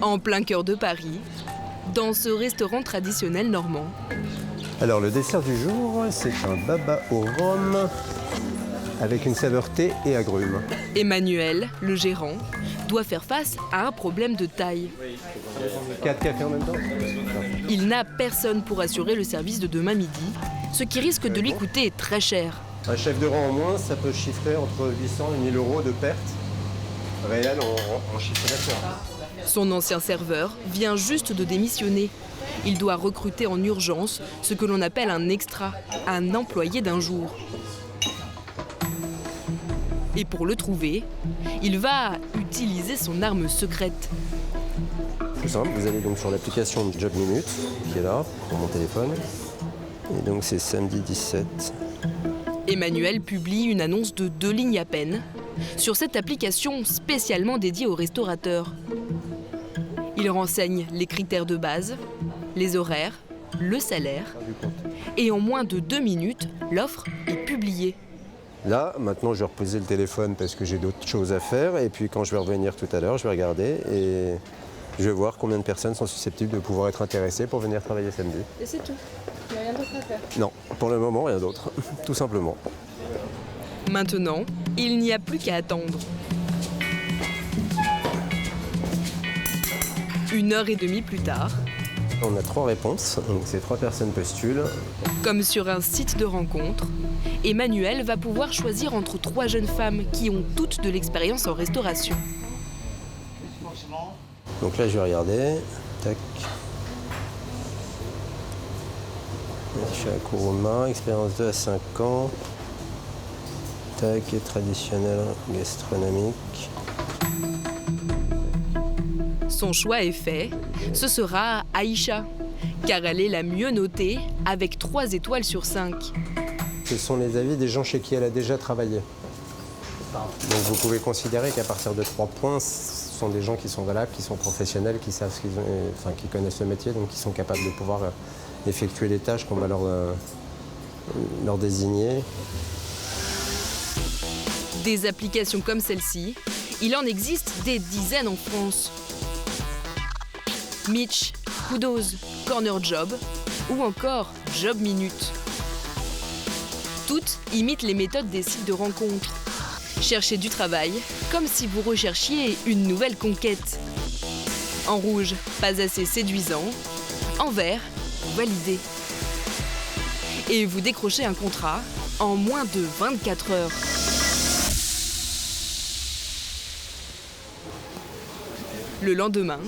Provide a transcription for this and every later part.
En plein cœur de Paris, dans ce restaurant traditionnel normand. Alors le dessert du jour, c'est un baba au rhum avec une saveur thé et agrumes. Emmanuel, le gérant, doit faire face à un problème de taille. 4 cafés en même temps? Il n'a personne pour assurer le service de demain midi, ce qui risque de lui coûter très cher. Un chef de rang en moins, ça peut chiffrer entre 800 et 1000 euros de pertes réelles en chiffre d'affaires. Son ancien serveur vient juste de démissionner. Il doit recruter en urgence ce que l'on appelle un extra, un employé d'un jour. Et pour le trouver, il va utiliser son arme secrète. Tout simple, vous allez donc sur l'application Job Minute, qui est là, pour mon téléphone. Et donc c'est samedi 17. Emmanuel publie une annonce de 2 lignes à peine sur cette application spécialement dédiée aux restaurateurs. Il renseigne les critères de base, les horaires, le salaire. Et en moins de 2 minutes, l'offre est publiée. Là, maintenant, je vais reposer le téléphone parce que j'ai d'autres choses à faire. Et puis quand je vais revenir tout à l'heure, je vais regarder et je vais voir combien de personnes sont susceptibles de pouvoir être intéressées pour venir travailler samedi. Et c'est tout? Il n'y a rien d'autre à faire? Non, pour le moment, rien d'autre, tout simplement. Maintenant, il n'y a plus qu'à attendre. 1h30 plus tard, On a 3 réponses, donc ces 3 personnes postulent. comme sur un site de rencontre, Emmanuel va pouvoir choisir entre 3 jeunes femmes qui ont toutes de l'expérience en restauration. Donc là, je vais regarder. Tac. Je suis à Kuruma, expérience 2 à 5 ans. Tac, et traditionnel gastronomique. Son choix est fait, ce sera Aïcha, car elle est la mieux notée avec 3 étoiles sur 5. Ce sont les avis des gens chez qui elle a déjà travaillé. Donc vous pouvez considérer qu'à partir de 3 points, ce sont des gens qui sont valables, qui sont professionnels, qui savent ce qu'ils ont, enfin, qui connaissent le métier, donc qui sont capables de pouvoir effectuer les tâches qu'on va leur désigner. Des applications comme celle-ci, il en existe des dizaines en France. Mitch, Kudos, Corner Job ou encore Job Minute. Toutes imitent les méthodes des sites de rencontres. Cherchez du travail comme si vous recherchiez une nouvelle conquête. En rouge, pas assez séduisant. En vert, validé. Et vous décrochez un contrat en moins de 24 heures. Le lendemain,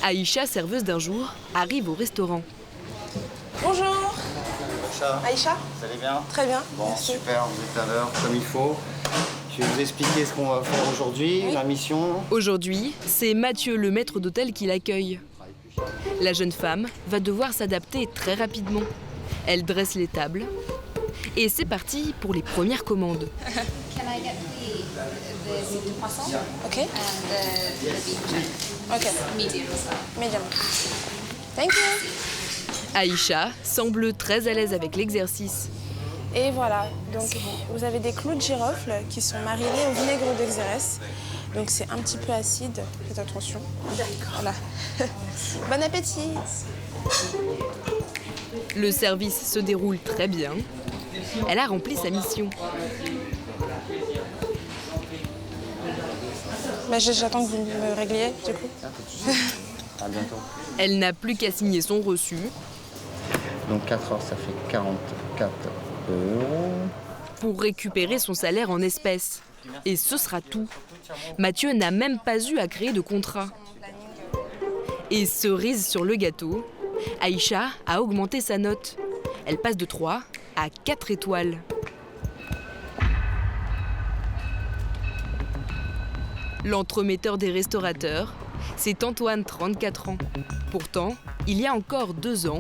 Aïcha, serveuse d'un jour, arrive au restaurant. Bonjour. Aïcha? Vous allez bien? Très bien. Bon, merci. super, vous êtes à l'heure, comme il faut. Je vais vous expliquer ce qu'on va faire aujourd'hui, la mission. Aujourd'hui, c'est Mathieu, le maître d'hôtel, qui l'accueille. La jeune femme va devoir s'adapter très rapidement. Elle dresse les tables. Et c'est parti pour les premières commandes. Can I get the poisson Ok. and the beef? Ok. Medium as well. Medium. Thank you. Aïcha semble très à l'aise avec l'exercice. Et voilà, donc vous avez des clous de girofle qui sont marinés au vinaigre de xérès. Donc c'est un petit peu acide, faites attention. D'accord. Voilà. Bon appétit. Le service se déroule très bien. Elle a rempli sa mission. Bah, j'attends que vous me régliez, du coup. À bientôt. Elle n'a plus qu'à signer son reçu Donc 4 heures, ça fait 44 euros. pour récupérer son salaire en espèces. Et ce sera tout. Mathieu n'a même pas eu à créer de contrat. Et cerise sur le gâteau, Aïcha a augmenté sa note. Elle passe de 3 à 4 étoiles. L'entremetteur des restaurateurs, c'est Antoine, 34 ans. Pourtant, il y a encore 2 ans,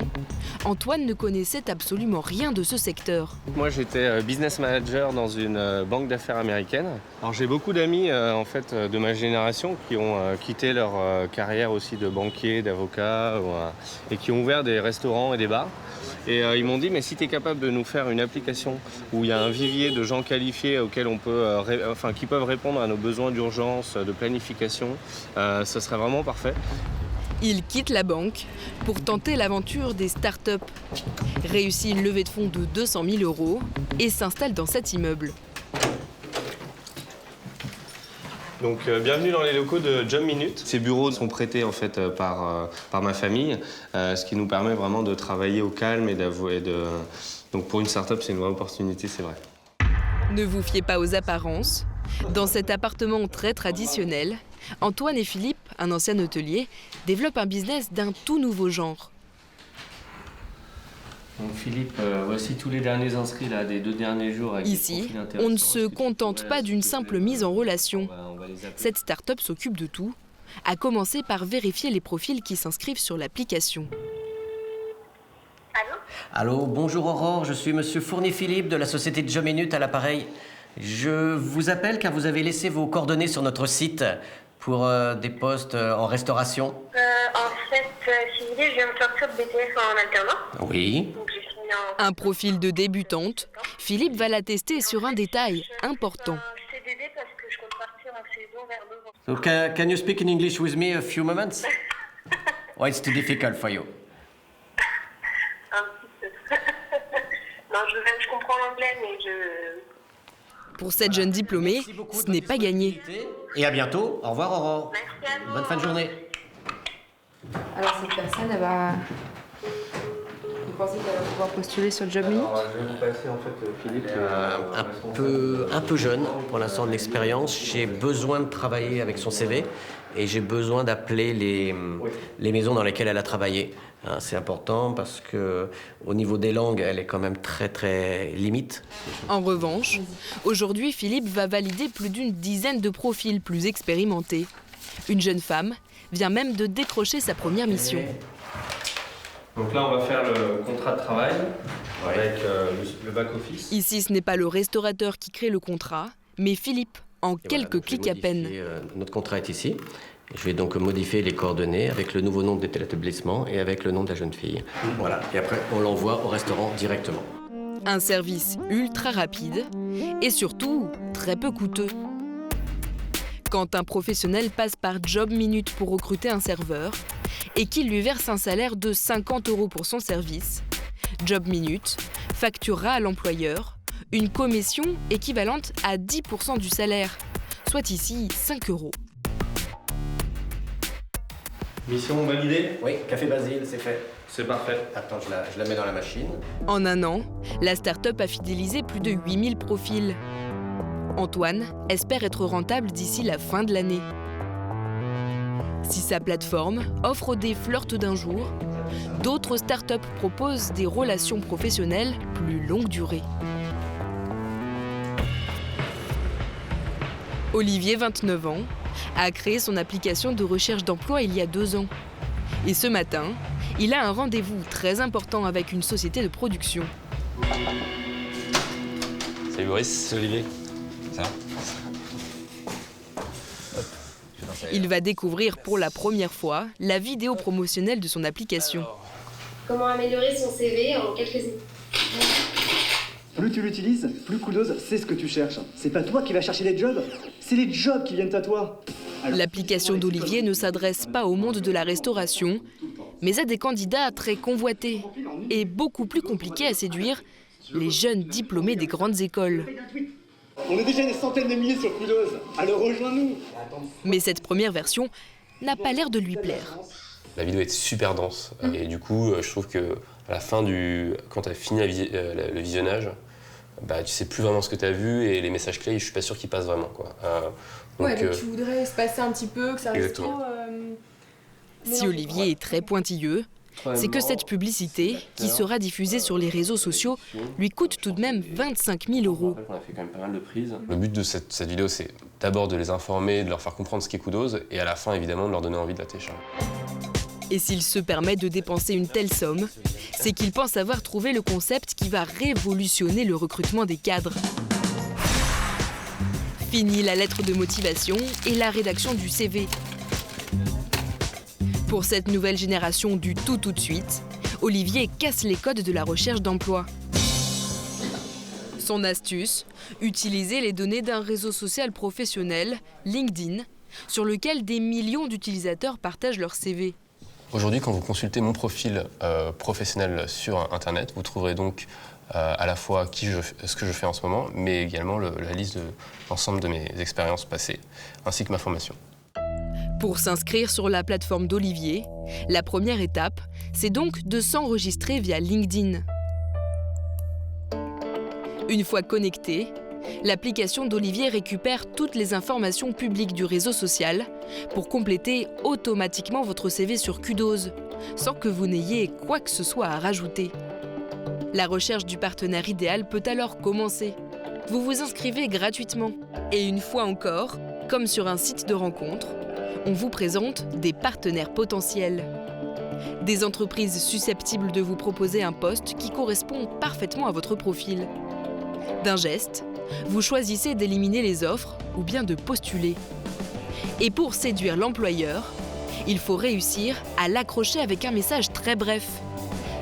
Antoine ne connaissait absolument rien de ce secteur. Moi, j'étais business manager dans une banque d'affaires américaine. Alors, j'ai beaucoup d'amis en fait de ma génération qui ont quitté leur carrière aussi de banquier, d'avocat et qui ont ouvert des restaurants et des bars. Et ils m'ont dit, mais si tu es capable de nous faire une application où il y a un vivier de gens qualifiés auxquels on peut, qui peuvent répondre à nos besoins d'urgence, de planification, ça serait vraiment parfait. Il quitte la banque pour tenter l'aventure des startups, réussit une levée de fonds de 200 000 € et s'installe dans cet immeuble. Donc bienvenue dans les locaux de Job Minute. Ces bureaux sont prêtés en fait par ma famille, ce qui nous permet vraiment de travailler au calme donc pour une start-up, c'est une vraie opportunité, c'est vrai. Ne vous fiez pas aux apparences. Dans cet appartement très traditionnel, Antoine et Philippe, un ancien hôtelier, développent un business d'un tout nouveau genre. Donc Philippe, voici tous les derniers inscrits là, des 2 derniers jours. Avec Ici, on ne se contente pas d'une simple mise en relation. Cette start-up s'occupe de tout, à commencer par vérifier les profils qui s'inscrivent sur l'application. Allô, bonjour Aurore, je suis monsieur Fournier-Philippe de la société Job Minute à l'appareil. Je vous appelle car vous avez laissé vos coordonnées sur notre site pour des postes en restauration. En fait, si vous voulez, je viens de sortir de BTS en alternance. Oui. Donc, j'ai fini en... Un profil de débutante, Philippe va la tester sur un détail important. CDD parce que je compte partir en saison vers novembre. So can you speak in English with me a few moments? Or it's too difficult for you? Un petit peu. Non, je comprends l'anglais, mais je... Pour cette jeune diplômée, ce n'est pas gagné. Et à bientôt. Au revoir Aurore. Merci à vous. Bonne fin de journée. Alors cette personne, elle va... Vous pensez qu'elle va pouvoir postuler sur Job Minute? Je vais vous passer en fait Philippe. Un peu jeune pour l'instant de l'expérience. J'ai besoin de travailler avec son CV et j'ai besoin d'appeler les maisons dans lesquelles elle a travaillé. C'est important parce que au niveau des langues, elle est quand même très très limite. En revanche, aujourd'hui, Philippe va valider plus d'une dizaine de profils plus expérimentés. Une jeune femme vient même de décrocher sa première mission. Donc là, on va faire le contrat de travail avec le back-office. Ici, ce n'est pas le restaurateur qui crée le contrat, mais Philippe, en quelques clics à peine. Notre contrat est ici. Je vais donc modifier les coordonnées avec le nouveau nom de l'établissement et avec le nom de la jeune fille. Voilà. Et après, on l'envoie au restaurant directement. Un service ultra rapide et surtout très peu coûteux. Quand un professionnel passe par Job Minute pour recruter un serveur et qu'il lui verse un salaire de 50 € pour son service, Job Minute facturera à l'employeur une commission équivalente à 10% du salaire, soit ici 5 €. Mission validée? Oui, café Basile, c'est fait. C'est parfait. Attends, je la mets dans la machine. En un an, la start-up a fidélisé plus de 8000 profils. Antoine espère être rentable d'ici la fin de l'année. Si sa plateforme offre des flirts d'un jour, d'autres start-up proposent des relations professionnelles plus longue durée. Olivier, 29 ans, a créé son application de recherche d'emploi il y a 2 ans. Et ce matin, il a un rendez-vous très important avec une société de production. Salut Boris, c'est Olivier. Ça va? Il va découvrir pour la première fois la vidéo promotionnelle de son application. Comment améliorer son CV en quelques étapes? Plus tu l'utilises, plus Kudos sait ce que tu cherches. C'est pas toi qui vas chercher les jobs, c'est les jobs qui viennent à toi. L'application d'Olivier ne s'adresse pas au monde de la restauration, mais à des candidats très convoités et beaucoup plus compliqués à séduire, les jeunes diplômés des grandes écoles. On est déjà des centaines de milliers sur Kudos, alors rejoins-nous. Mais cette première version n'a pas l'air de lui plaire. La vidéo est super dense et du coup, je trouve que à la fin quand tu as fini le visionnage, bah, tu sais plus vraiment ce que tu as vu et les messages clés, je suis pas sûr qu'ils passent vraiment, quoi. Donc tu voudrais se passer un petit peu, que ça reste trop... Si Olivier est très pointilleux, c'est que cette publicité, qui sera diffusée sur les réseaux sociaux, lui coûte tout de même 25 000 €. On a fait quand même pas mal de prises. Le but de cette vidéo, c'est d'abord de les informer, de leur faire comprendre ce qu'est Kudos et à la fin, évidemment, de leur donner envie de la télécharger. Et s'il se permet de dépenser une telle somme, c'est qu'il pense avoir trouvé le concept qui va révolutionner le recrutement des cadres. Fini la lettre de motivation et la rédaction du CV. Pour cette nouvelle génération du tout de suite, Olivier casse les codes de la recherche d'emploi. Son astuce, utiliser les données d'un réseau social professionnel, LinkedIn, sur lequel des millions d'utilisateurs partagent leur CV. Aujourd'hui, quand vous consultez mon profil professionnel sur Internet, vous trouverez donc à la fois ce que je fais en ce moment, mais également la liste de l'ensemble de mes expériences passées, ainsi que ma formation. Pour s'inscrire sur la plateforme d'Olivier, la première étape, c'est donc de s'enregistrer via LinkedIn. Une fois connecté, l'application d'Olivier récupère toutes les informations publiques du réseau social pour compléter automatiquement votre CV sur Qdose, sans que vous n'ayez quoi que ce soit à rajouter. La recherche du partenaire idéal peut alors commencer. Vous vous inscrivez gratuitement. Et une fois encore, comme sur un site de rencontre, on vous présente des partenaires potentiels. Des entreprises susceptibles de vous proposer un poste qui correspond parfaitement à votre profil. D'un geste, vous choisissez d'éliminer les offres ou bien de postuler. Et pour séduire l'employeur, il faut réussir à l'accrocher avec un message très bref.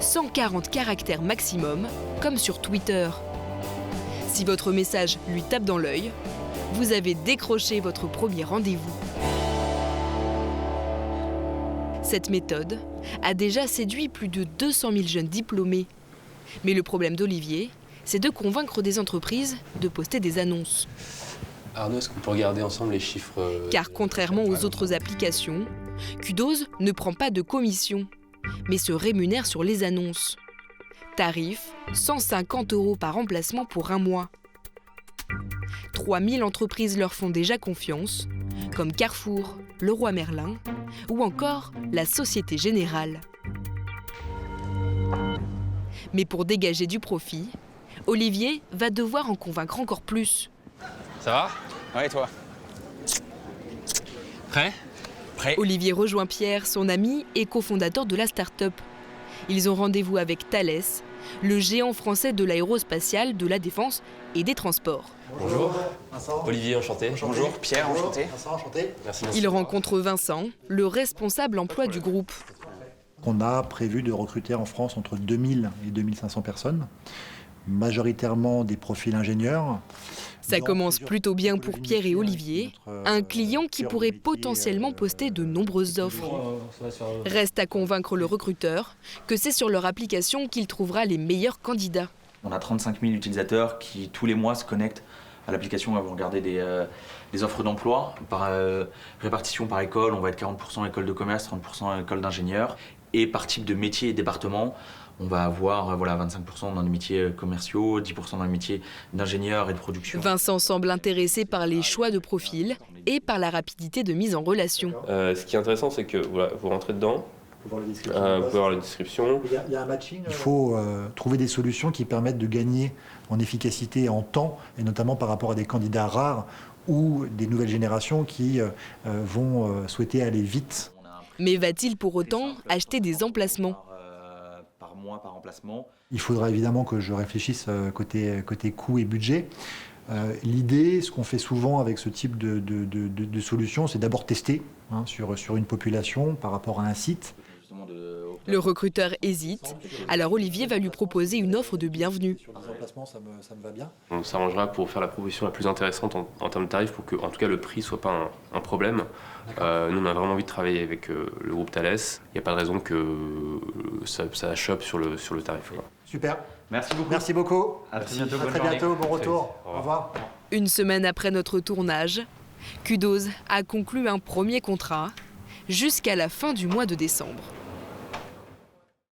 140 caractères maximum, comme sur Twitter. Si votre message lui tape dans l'œil, vous avez décroché votre premier rendez-vous. Cette méthode a déjà séduit plus de 200 000 jeunes diplômés. Mais le problème d'Olivier, c'est de convaincre des entreprises de poster des annonces. Arnaud, est-ce qu'on peut regarder ensemble les chiffres Car contrairement aux autres applications, Qdose ne prend pas de commission, mais se rémunère sur les annonces. Tarif, 150 € par emplacement pour 1 mois. 3000 entreprises leur font déjà confiance, comme Carrefour, Leroy Merlin ou encore la Société Générale. Mais pour dégager du profit, Olivier va devoir en convaincre encore plus. Ça va? Ouais, et toi? Prêt? Prêt. Olivier rejoint Pierre, son ami et cofondateur de la start-up. Ils ont rendez-vous avec Thales, le géant français de l'aérospatiale, de la défense et des transports. Bonjour. Vincent. Olivier, enchanté. Bonjour, Pierre, enchanté. Vincent, enchanté. Merci. Il rencontre Vincent, le responsable emploi du groupe. On a prévu de recruter en France entre 2000 et 2500 personnes, majoritairement des profils ingénieurs. Ça commence plutôt bien pour Pierre et Olivier, un client qui pourrait potentiellement poster de nombreuses offres. Reste à convaincre le recruteur que c'est sur leur application qu'il trouvera les meilleurs candidats. On a 35 000 utilisateurs qui, tous les mois, se connectent à l'application. On va regarder des offres d'emploi par répartition par école. On va être 40% école de commerce, 30% école d'ingénieurs. Et par type de métier et département, on va avoir 25% dans les métiers commerciaux, 10% dans les métiers d'ingénieur et de production. Vincent semble intéressé par les choix de profil et par la rapidité de mise en relation. Ce qui est intéressant, c'est que vous rentrez dedans, vous pouvez voir la description. Il y a un matching. Il faut trouver des solutions qui permettent de gagner en efficacité et en temps, et notamment par rapport à des candidats rares ou des nouvelles générations qui vont souhaiter aller vite. Mais va-t-il pour autant acheter des emplacements ? Par mois, par emplacement. Il faudra évidemment que je réfléchisse côté coût et budget. L'idée, ce qu'on fait souvent avec ce type de solution, c'est d'abord tester sur une population par rapport à un site. Le recruteur hésite, alors Olivier va lui proposer une offre de bienvenue. Ça me va bien. On s'arrangera pour faire la proposition la plus intéressante en termes de tarifs pour que, en tout cas, le prix ne soit pas un problème. Nous, on a vraiment envie de travailler avec le groupe Thales. Il n'y a pas de raison que ça chope sur le tarif. Voilà. Super. Merci beaucoup. Merci beaucoup. À très bientôt. À très bientôt. Bon retour. Au revoir. Une semaine après notre tournage, Qdose a conclu un premier contrat jusqu'à la fin du mois de décembre.